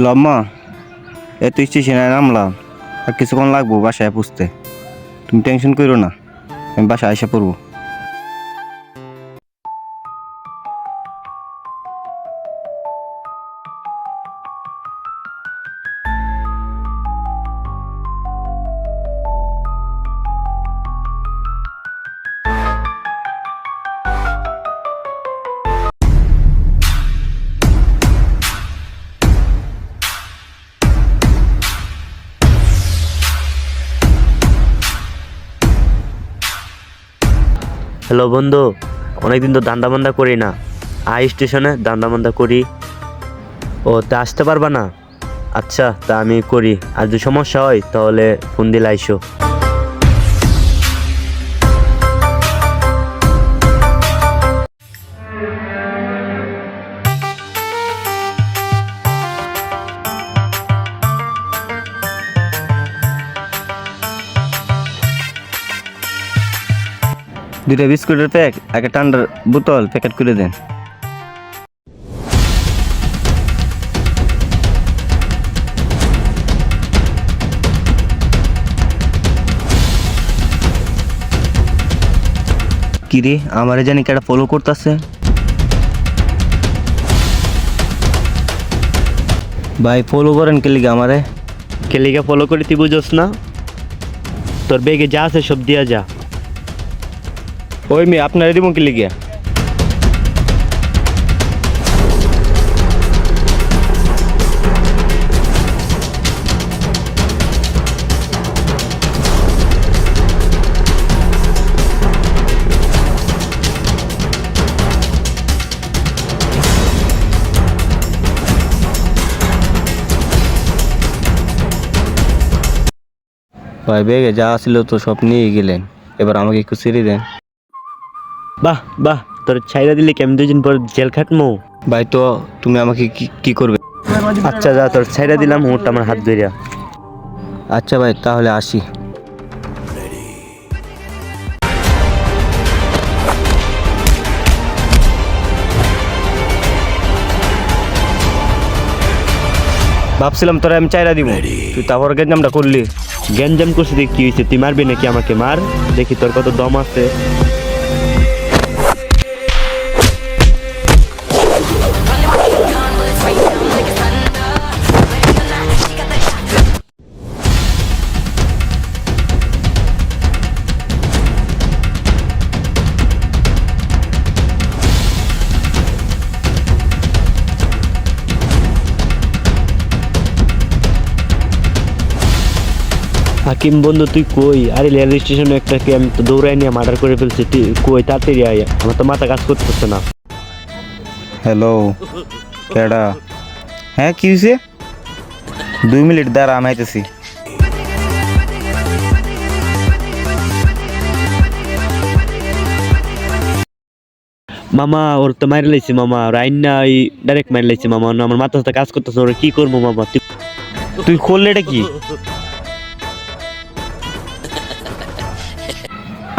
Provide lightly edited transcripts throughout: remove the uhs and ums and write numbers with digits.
Hello আম্মা, এত স্টেশনে নামলাম, আর কিছুক্ষণ লাগবো বাসায় পুষতে। তুমি টেনশন করো না, আমি বাসায় আইসা পড়বো। হ্যালো বন্ধু, অনেকদিন তো দান্দা বান্দা করি না। আই স্টেশনে দান্দা বান্দা করি। ও তা আসতে পারবা না? আচ্ছা, তা আমি করি। আর যদি সমস্যা হয় তাহলে ফোন দিলে আইসো। দুইটা বিস্কুটের প্যাক, একটা ঠান্ডার বোতল প্যাকেট করে দেন। কিরে, আমারে জানি কেটা ফলো করতেছে। ভাই ফলো করেন কে লিগে আমারে? কেলিকা ফলো করি তুই বুঝোস না? তোর বেগে যা আছে সব দিয়া যা। ওই মেয়ে আপনারে দিব কে লিগে? ভাই বেগে যা ছিল তো সব নিয়ে গেলেন, এবার আমাকে একটু ছেড়ে দেন। বাহ বাহ, তোর ছাইরা দিলে কেমন 2 দিন পর জেল খাটমু। ভাই তো তুমি আমাকে কি করবে? আচ্ছা যা, তোর ছাইরা দিলাম, ওটা আমার হাত ধরিয়া। আচ্ছা ভাই, তাহলে আসি। ভাবছিলাম তোরা আমি চাইরা দিব, তুই তারপর গেঞ্জামটা করলি। গ্যাঞ্জাম করছি দেখি কি হয়েছে? তুই মারবি নাকি আমাকে? মার দেখি তোর কত দম আছে। হাকিম বন্ধু তুই কই? আরে রেল স্টেশনে একটা কি আমি তো দৌড়াই নিয়ে মার্ডার করে ফেলছি। তুই কই? তাড়াতাড়ি আয়, আমার তো মাথা কাজ করতেছে না। হ্যালো, কেডা? হ্যাঁ কি হয়েছে? 2 মিনিট দাঁড়া, আমি আইতেছি। মামা ওর তো মারি লাইছি মামা, ওর আইন না ওই ডাইরেক্ট মারি লাইছি মামা। আমার মাথা সাথে কাজ করতেছে, ওরা কি করবো মামা? তুই করলে এটা কি?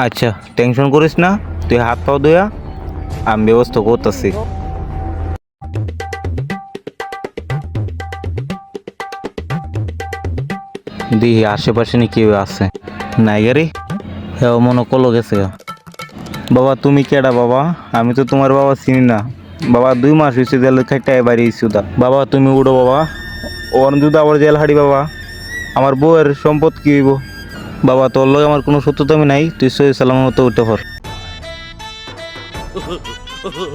আচ্ছা টেনশন করিস না, তুই হাত পাও দইয়া, আমি ব্যবস্থা করতেছি। দিহি আশেপাশে নি কেউ আছে নাই গাড়ি? হ্যাঁ মনে কলো গেছে। বাবা তুমি কেডা বাবা? আমি তো তোমার বাবা চিনি না বাবা। 2 মাস হয়েছে জেল খাইটাই বাইরে ইস্যুদা। বাবা তুমি উঠো বাবা, ওর যদি আবার জেল হাঁড়ি বাবা, আমার বউয়ের সম্পদ কি হইব? বাবা তোর লগে আমার কোনো সত্যতামি নাই, তুই সহি সালামের মতো উঠে পড়।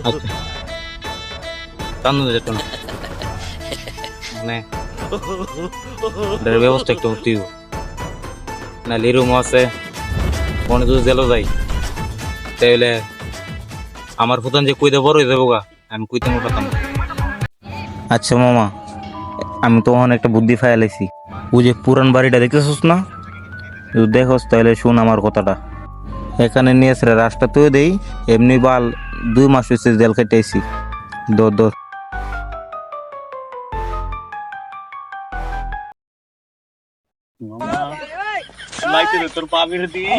আচ্ছা কান্দন যেত না, মানে এটার ব্যবস্থা একটু তুই না লিরুম আছে, মনে যদি জেলও যাই তাহলে আমার প্রধান যে কইতে বড় হয়ে যাবো গা, আমি কইতে মোটাতাম। আচ্ছা মামা, আমি তো ওখানে একটা বুদ্ধি ফাইলাইছি। ওই যে পুরান বাড়িটা দেখতেছস না, যদি দেখোস তাহলে শুন আমার কথাটা। এখানে নিয়ে এসে রাস্তা তুই দেই, এমনি বাল 2 মাস হয়েছে জেল খেটেছি। দৌড় দৌড়। তোর পাবির দিয়ে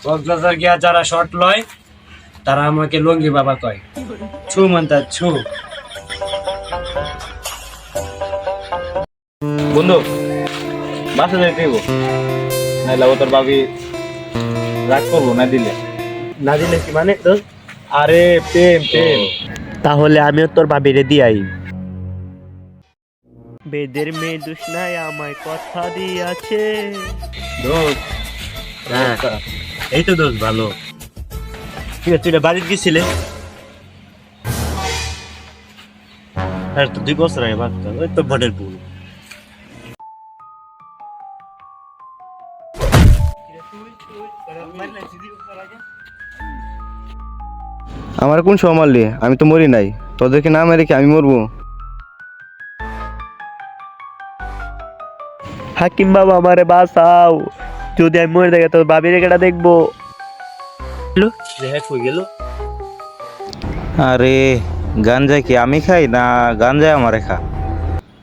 কক্সবাজার গিয়া যারা শর্ট লয় তারা আমাকে লঙ্গি বাবা কয়। ছু মানতা ছু। বন্ধু বাসা যাইতে হইব, নাইলে ও তোর ভাবি রাগ করবো না দিলে। না দিলে কি মানে তো? আরে প্রেম প্রেম। তাহলে আমিও তোর ভাবিরে দিয়াই। বেদের মেয়ে দুষ্ণায় আমায় কথা দিয়াছে। দোস্ত হ্যাঁ এই তো দোষ ভালো। ঠিক আছে, তুই বাড়িতে গেছিলে? হ্যাঁ তো 2 বছর আগে বাচ্চা, ওই তো ভোটের ভুল। আমার কোন সময় মারলি? আমি তো মরি নাই, তোদেরকে না মেরে কি আমি মরবো? হাকিম বাবা আমারে বাঁচাও, যদি আমি মরে দেখে তোর বাবির কেটা দেখবো। গেল আরে গাঞ্জা কি আমি খাই না গাঞ্জা আমারে খা?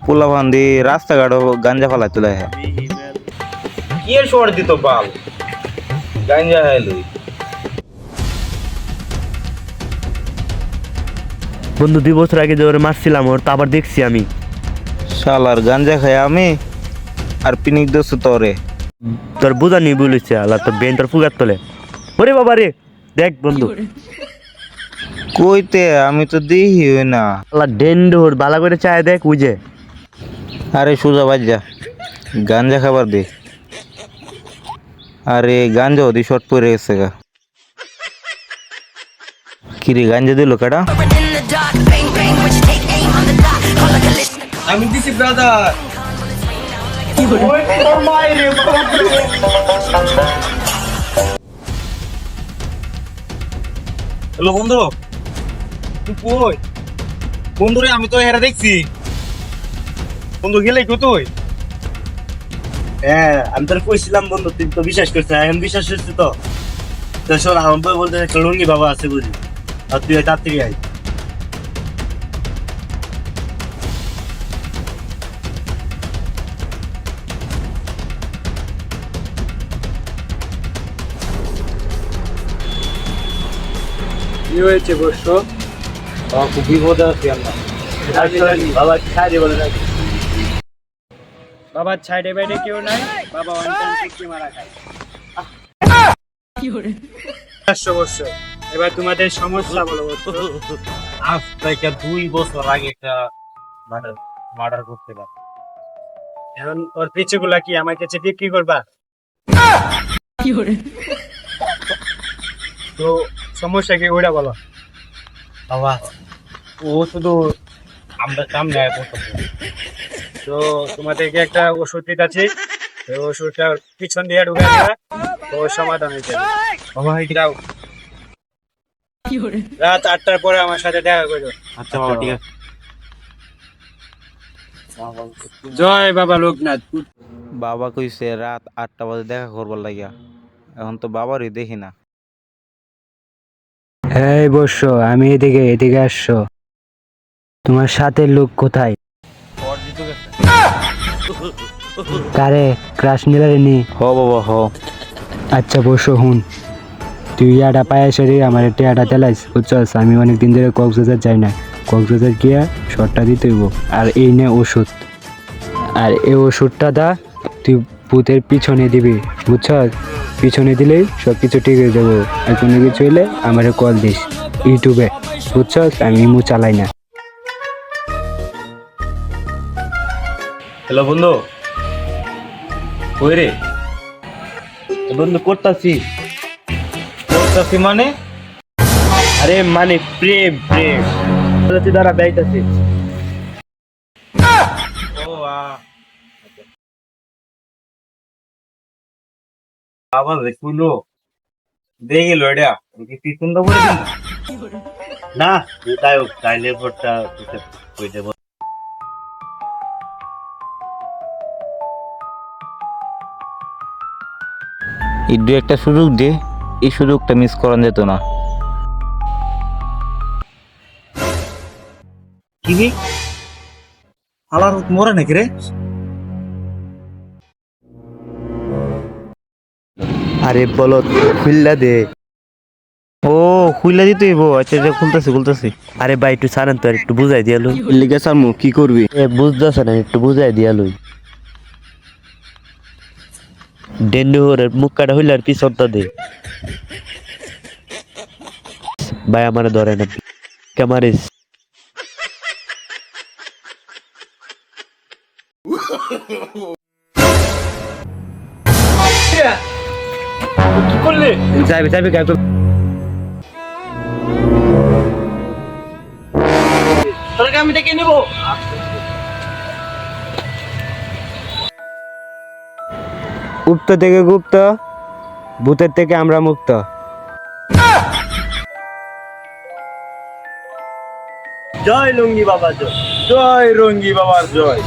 পোলা বান্ধি রাস্তাঘাটও গাঞ্জা ফালাই তুলে হ্যাঁ কি এর শোয়ার দিত বাল গাঞ্জা খাই লই। বন্ধু 2 বছর আগে যে ওরে মারছিলাম, ওর তো আবার দেখছি আমি। শালার গাঞ্জা খাই আমি আর পিনিক দোষ তোরে। তোর বুঝানি বলেছে আল্লাহ, তোর বেন তোর ফুগার তোলে। ওরে বাবা রে, দেখ বন্ধু কইতে আমি তো দেখি হই না। আল্লাহ ডেন্ডোর বালা করে চায় দেখ বুঝে। আরে সোজা বাজ্জা গাঞ্জা খাবার দে। আরে গাঞ্জা ওদি শর্ট পরে গেছে গা। কিরে গাঞ্জা দিল কাটা? আমি দিছি ব্রাদার। হ্যালো বন্ধু, তুই কই? বন্ধু রে আমি তো হেরা দেখছি। বন্ধু গেলে তুই? হ্যাঁ আমি তোর কইছিলাম বন্ধু, তুই তো বিশ্বাস করছিস, এখন বিশ্বাস করছিস তো? তো শোন, আমার বই বলতে একটা লুঙ্গি বাবা আছে বুঝলি, আর তুই তাড়াতাড়ি আয়। কি হয়েছে বর্ষ? খুব বিপদে আছি আমরা। বাবা ছাড়ি বলে না। বাবার সাইডে বাইডে কেউ নাই, বাবা ওয়ান টাইম টিকি মারা খায়। বর্ষ এবার তোমাদের সমস্যা বলো বর্ষ। আজ থেকে 2 বছর আগে একটা মার্ডার করতে পারে। এখন ওর পিছুগুলা কি আমার কাছে বিক্রি করবা? তো সমস্যা কি ওইটা বলো। বাবা ও শুধু আমরা সামনে আয় করতে। তো তোমাদেরকে একটা ওষুধ দিতেছি, তো ওষুধটা পিছন দিয়ে ঢুকে দিবা, তো ওর সমাধান হয়ে যাবে। বাবা যাও, রাত 8টার পরে আমার সাথে দেখা করো। আচ্ছা বাবা ঠিক আছে। জয় বাবা লোকনাথ। বাবা কইছে রাত 8টা বাজে দেখা করবার লাগিয়া, এখন তো বাবারই দেখি না। এই বসো, আমি এদিকে আসছো। তোমার সাথে লোক কোথায়? কারে ক্রাশ নিলারেনি? হ বাবা হ। আচ্ছা বসো, হুন তুই ইয়াটা পায়ে সেরে আমার টিয়াটা তেলাইস বুঝছস। আমি অনেক দিন ধরে কক্সবাজার যাই না, কক্সবাজার গিয়া শর্টটা দিতে হইব। আর এই নে ওষুধ, আর এই ওষুধটা দা তুই ভূতের পিছনে দিবি বুঝছস। পিছনে দিলেই সব কিছু ঠিক হয়ে যাবো। আর কোনো কিছু হইলে আমারে কল দিস ইউটিউবে বুঝছস, আমি ইমু চালাই না। হ্যালো বন্ধু, কই রে? বন্ধু করতাছি। করতাছি মানে? আরে মানে প্রেম প্রেম। তুই দ্বারা বেড়াইতাছি। ও বাবা দেখুলো দেখে লো এটা কি পিছন তো বলে না তাই হোক, তাইলে ভোটটা কই দেব। এই দু একটা সুযোগ দে, এই সুযোগটা মিস করা যেত না। কি রে হালার মরে নাকি রে? আরে বলো খুললা দে। ও খুইলা দিতে হইব, আচ্ছা আচ্ছা খুলতেছি খুলতেছি। আরে ভাই একটু ছাড়েন তো, আর একটু বুঝাই দিয়া লই। লিগে সামু কি করবি? এ বুঝতেছে না, একটু বুঝাই দিয়া লই। ডেন্ডুরের মুখ কাটা হইলে আর পিছনটা দে। ভাই আমার ধরে না ক্যামারিস। যাইবে যাইবে গায়ে তো গুপ্ত থেকে গুপ্ত, ভূতের থেকে আমরা মুক্ত। জয় লুঙ্গি বাবা জয়। জয় রঙ্গি বাবার জয়।